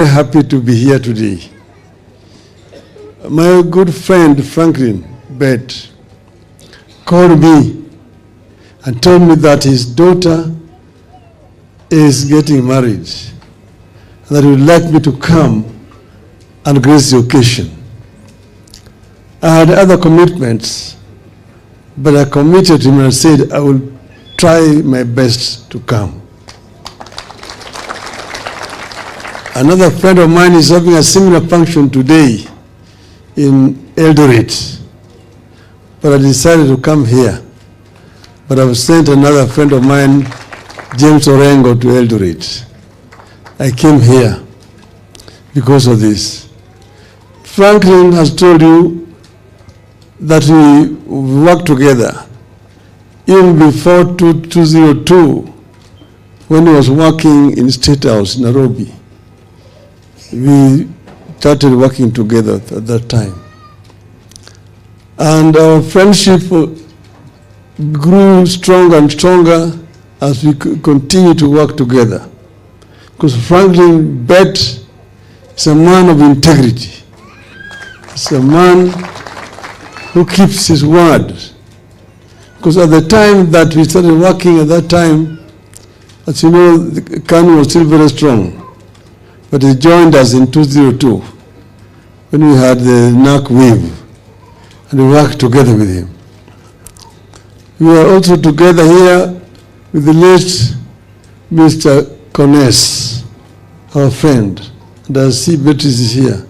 Happy to be here today. My good friend Franklin Bett called me and told me that his daughter is getting married and that he would like me to come and grace the occasion. I had other commitments, but I committed to him and said I will try my best to come. Another friend of mine is having a similar function today in Eldoret, but I decided to come here. But I've sent another friend of mine, James Orengo, to Eldoret. I came here because of this. Franklin has told you that we worked together even before 2002, when he was working in State House, Nairobi. We started working together at that time. And our friendship grew stronger and stronger as we continued to work together. Because Franklin Bett is a man of integrity. He's a man who keeps his word. Because at the time that we started working, at that time, as you know, the KANU was still very strong. But he joined us in 2002 when we had the NAC wave, and we worked together with him. We were also together here with the late Mr. Kones, our friend. And I see Beatrice is here.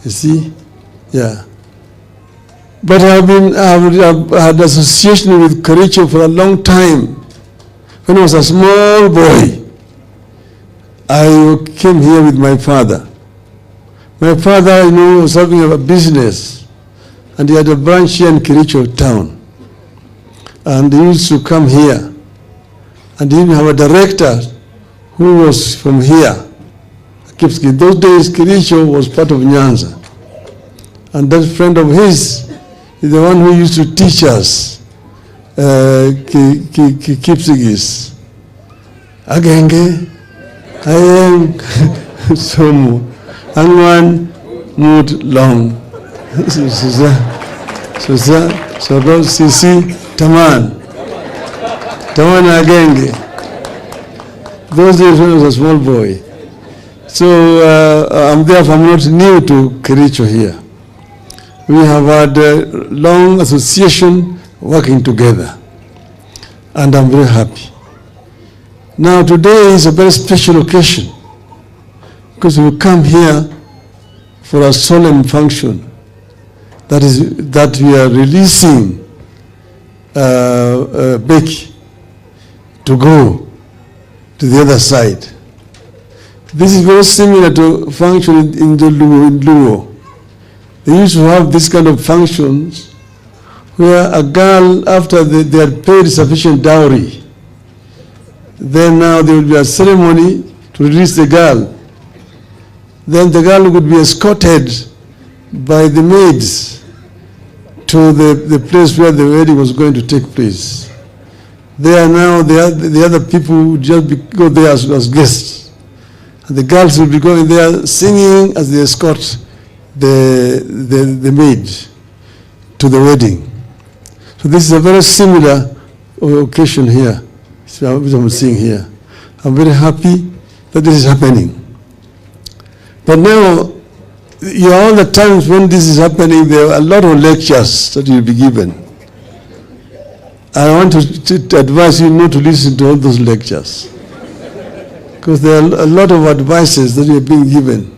You see? Yeah. But I've had association with Kericho for a long time. When I was a small boy, I came here with my father. My father, was having a business, and he had a branch here in Kericho town. And he used to come here. And he even have a director who was from here. In those days, Kericho was part of Nyanza. And that friend of his is the one who used to teach us Kipsigis. Agenge. I am Somu, Angwan Mut Long, Sogo Sisi Taman, Taman Agenge. Those days when I was a small boy. So I'm therefore not new to Kericho here. We have had a long association working together, and I'm very happy. Now today is a very special occasion because we come here for a solemn function. That we are releasing Becky to go to the other side. This is very similar to function in Luo. They used to have this kind of functions where a girl, after they had paid sufficient dowry, then now there will be a ceremony to release the girl. Then the girl would be escorted by the maids to the place where the wedding was going to take place. There now, the other people would just go there as guests. And the girls will be going there singing as they escort the maid to the wedding. So this is a very similar occasion here. Which I'm seeing here. I'm very happy that this is happening. But now, all the times when this is happening, there are a lot of lectures that will be given. I want to advise you not to listen to all those lectures, because there are a lot of advices that are being given.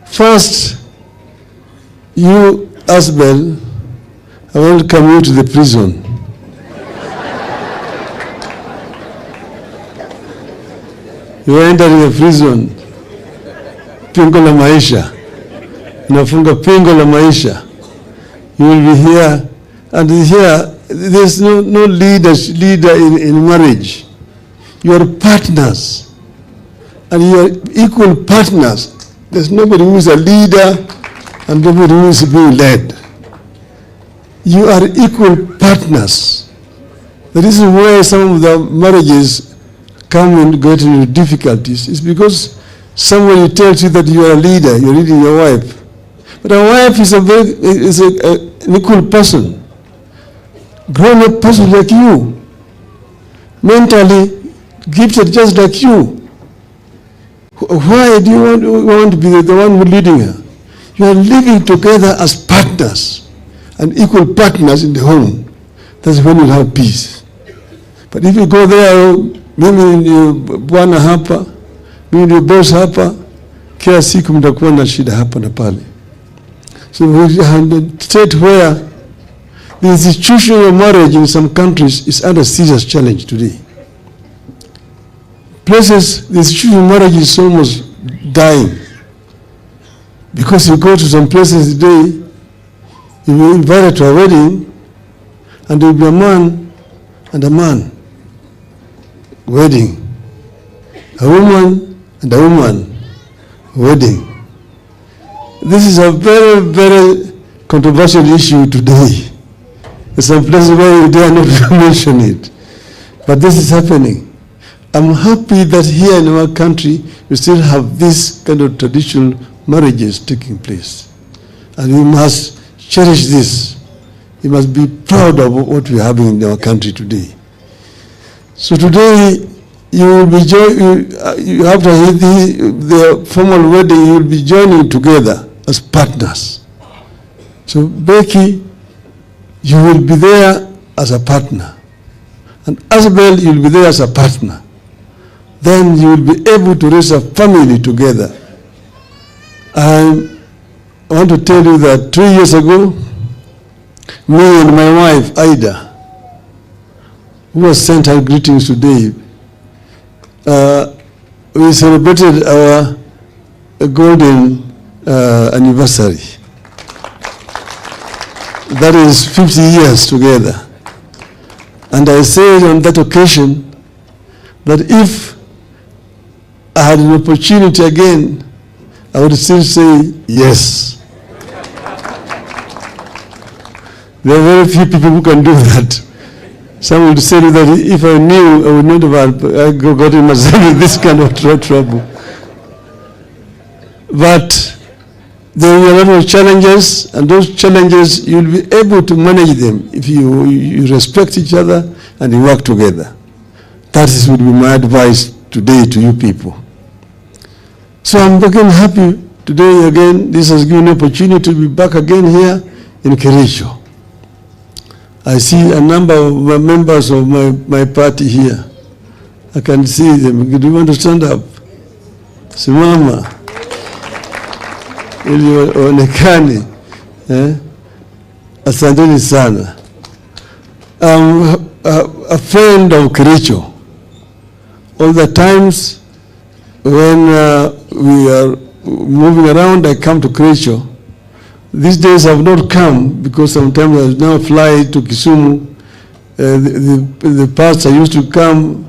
First, you, Asbel, I want to come you to the prison. You enter the prison, pingo la maisha, unafunga pingo la maisha. You will be here, and here there's no leader in marriage. You are partners, and you are equal partners. There's nobody who is a leader and nobody who is being led. You are equal partners. The reason why some of the marriages come and get into difficulties is because somebody tells you that you are a leader, you're leading your wife. But a wife is an equal person, grown-up person like you, mentally gifted just like you. Why do you want to be the one who's leading her? You are living together as partners and equal partners in the home. That's when you have peace. But if you go there, mimi ndio bwana hapa, mimi ndio boss hapa, kila siku mtakuwa na shida hapa na pale. So we have a state where the institution of marriage in some countries is under serious challenge today. Places, the institution of marriage is almost dying. Because you go to some places today, you will be invited to a wedding, and there will be a man and a man wedding, a woman and a woman wedding. This is a very, very controversial issue today. There's some places where you dare not mention it, but this is happening. I'm happy that here in our country we still have this kind of traditional marriages taking place, and we must cherish this. We must be proud of what we are having in our country today. So today you will be after the formal wedding, you will be joining together as partners. So Becky, you will be there as a partner, and Asbel, you will be there as a partner. Then you will be able to raise a family together. I want to tell you that 3 years ago, me and my wife, Ida, who has sent her greetings today, we celebrated our golden anniversary. That is 50 years together. And I said on that occasion that if I had an opportunity again, I would still say yes. There are very few people who can do that. Some would say that if I knew, I would not have gotten myself in this kind of trouble. But there are a lot of challenges, and those challenges, you'll be able to manage them if you respect each other and you work together. That would be my advice today to you people. So I'm again happy today again. This has given me an opportunity to be back again here in Kericho. I see a number of members of my party here. I can see them. Do you want to stand up? Simama. Ili onekane. Asanteni sana. I'm a friend of Kericho. All the times when we are moving around, I come to Kericho. These days I have not come because sometimes I now fly to Kisumu. The past I used to come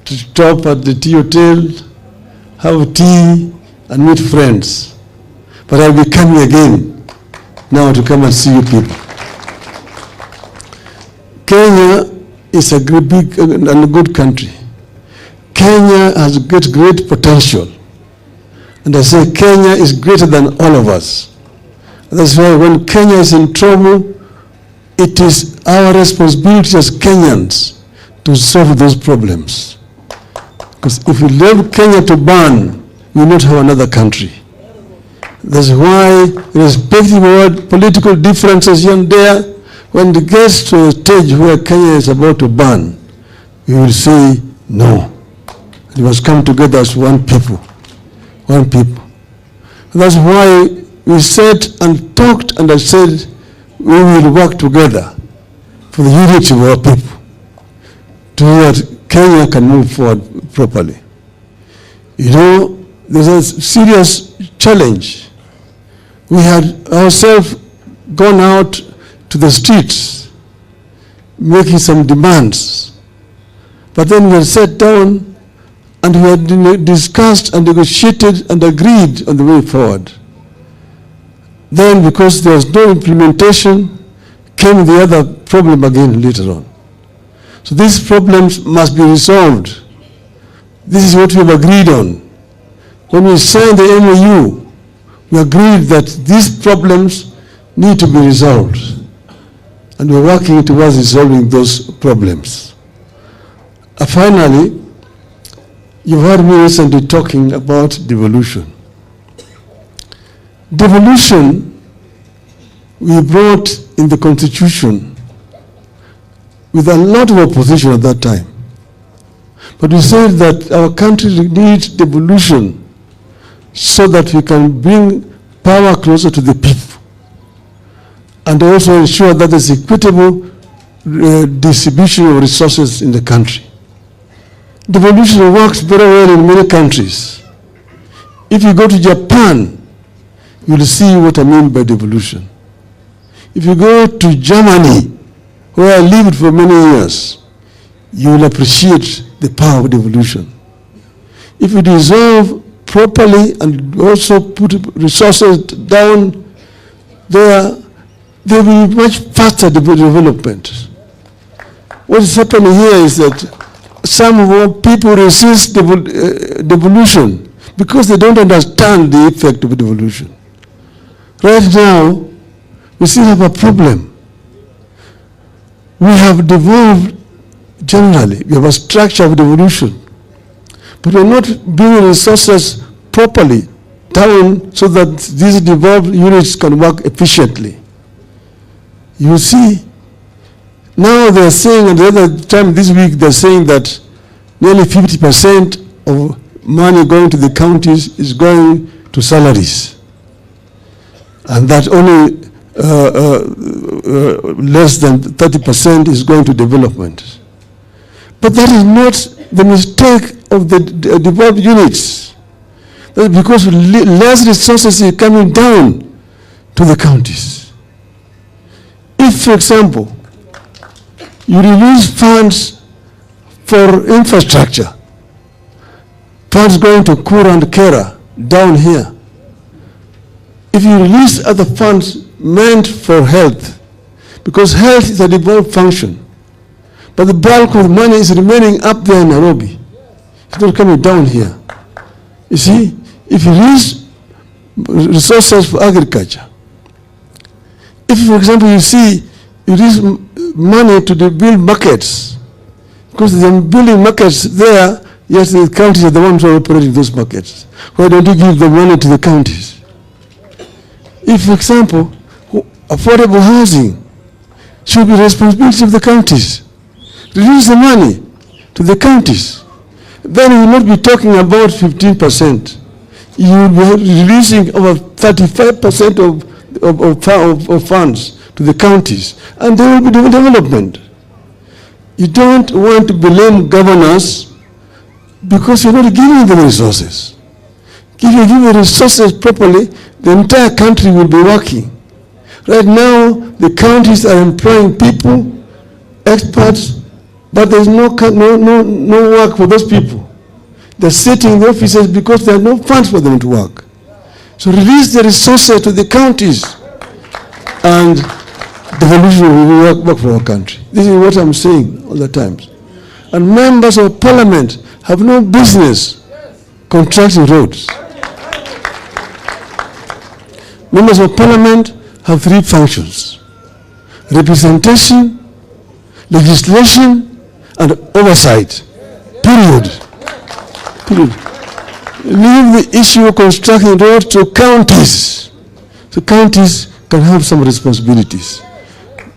to stop at the tea hotel, have tea and meet friends. But I'll be coming again now to come and see you people. Kenya is a big and good country. Kenya has great potential. And I say Kenya is greater than all of us. That's why when Kenya is in trouble, it is our responsibility as Kenyans to solve those problems. Because if we leave Kenya to burn, we will not have another country. That's why, irrespective of political differences here and there, when it gets to a stage where Kenya is about to burn, we will say no. We must come together as one people. One people. And that's why we sat and talked, and I said we will work together for the unity of our people so that Kenya can move forward properly. You know, there's a serious challenge. We had ourselves gone out to the streets making some demands, but then we had sat down and we had discussed and negotiated and agreed on the way forward. Then, because there was no implementation, came the other problem again later on. So these problems must be resolved. This is what we have agreed on, When we signed the MOU, we agreed that these problems need to be resolved. And we're working towards resolving those problems. Finally, you've heard me recently talking about devolution. Devolution, we brought in the Constitution with a lot of opposition at that time. But we said that our country needs devolution so that we can bring power closer to the people and also ensure that there's equitable distribution of resources in the country. Devolution works very well in many countries. If you go to Japan, you'll see what I mean by devolution. If you go to Germany, where I lived for many years, you will appreciate the power of devolution. If you dissolve properly and also put resources down there will be much faster development. What is happening here is that some people resist devolution because they don't understand the effect of devolution. Right now, we still have a problem. We have devolved generally. We have a structure of devolution, but we're not bringing resources properly down so that these devolved units can work efficiently. You see, now they're saying, and the other time this week, they're saying that nearly 50% of money going to the counties is going to salaries, and that only less than 30% is going to development. But that is not the mistake of the devolved units. That's because less resources are coming down to the counties. If, for example, you release funds for infrastructure, funds going to Kura and Kera down here, if you release other funds meant for health, because health is a devolved function, but the bulk of the money is remaining up there in Nairobi. It's not coming down here. You see, if you release resources for agriculture, if, for example, you release money to build markets, because they're building markets there, yes, the counties are the ones who are operating those markets. Why don't you give the money to the counties? If, for example, affordable housing should be responsibility of the counties, release the money to the counties, then you will not be talking about 15%. You will be releasing over 35% of funds to the counties, and there will be development. You don't want to blame governors because you're not giving them resources. If you give the resources properly, the entire country will be working. Right now, the counties are employing people, experts, but there's no work for those people. They're sitting in the offices because there are no funds for them to work. So release the resources to the counties, and devolution will work for our country. This is what I'm saying all the time. And members of parliament have no business contracting roads. Members of parliament have three functions: representation, legislation, and oversight. Period. Leave the issue of constructing roads to counties. So counties can have some responsibilities.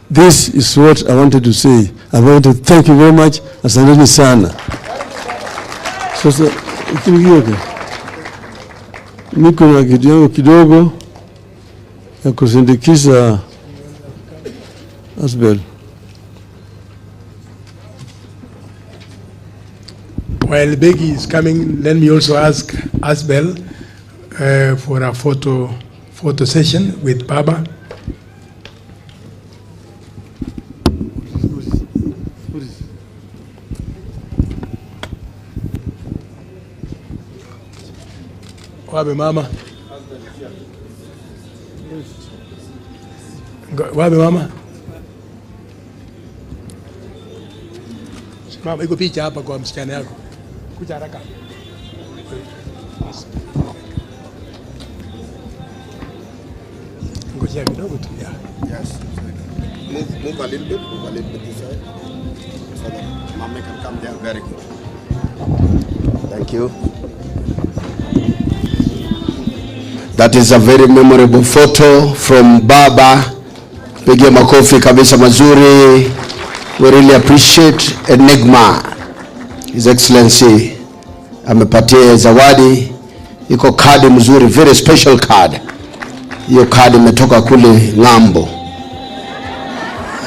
This is what I wanted to say. I want to thank you very much. Asanteni sana. Sasa niko na kitu yangu kidogo ya kusindikiza Asbel. While Becky is coming, let me also ask Asbel for a photo session with Baba. Wabe mama. Wabe mama. Mama, iko picha hapa kwa msichana yako. Kuja haraka. Njia kidogo tu. Yeah. Yes. Move a little bit this side. So that Mama can come there. Very good. Thank you. That is a very memorable photo from Baba. Pigia makofi kabisa mazuri. We really appreciate Enigma. His Excellency amepatia zawadi. Iko kadi mzuri, very special card. Hiyo kadi imetoka kule ng'ambo.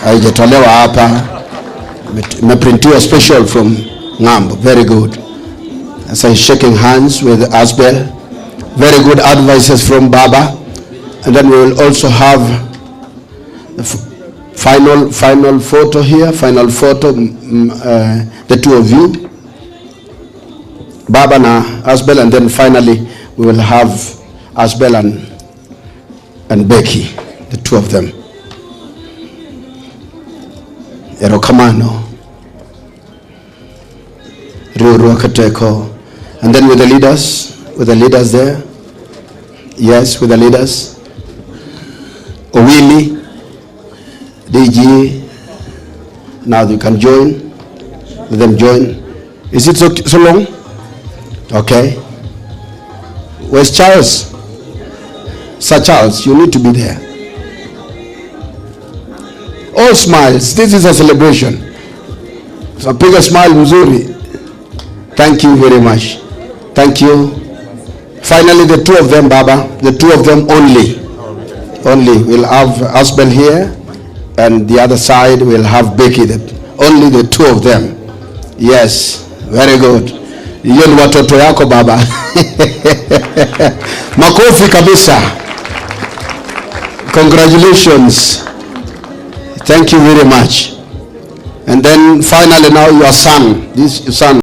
Haijatolewa hapa. Imeprintiwa special from ng'ambo. Very good. As I shaking hands with Asbel. Very good advices from Baba. And then we will also have the final photo here. Final photo, the two of you. Baba na Asbel, and then finally we will have Asbel and Becky, the two of them. Erokamano, Ruru Akateko, and then with the leaders there. Yes, with the leaders. Owili, DG. Now you can join. Let them join. Is it so long? Okay. Where's Charles? Sir Charles, you need to be there. All smiles. This is a celebration. So pick a smile, mzuri. Thank you very much. Thank you. Finally, the two of them, Baba. The two of them only. Only. We'll have Asbel here, and the other side we'll have Becky. Only the two of them. Yes. Very good. Hiyo ni watoto yako Baba. Makofi kabisa. Congratulations. Thank you very much. And then finally now your son. This son.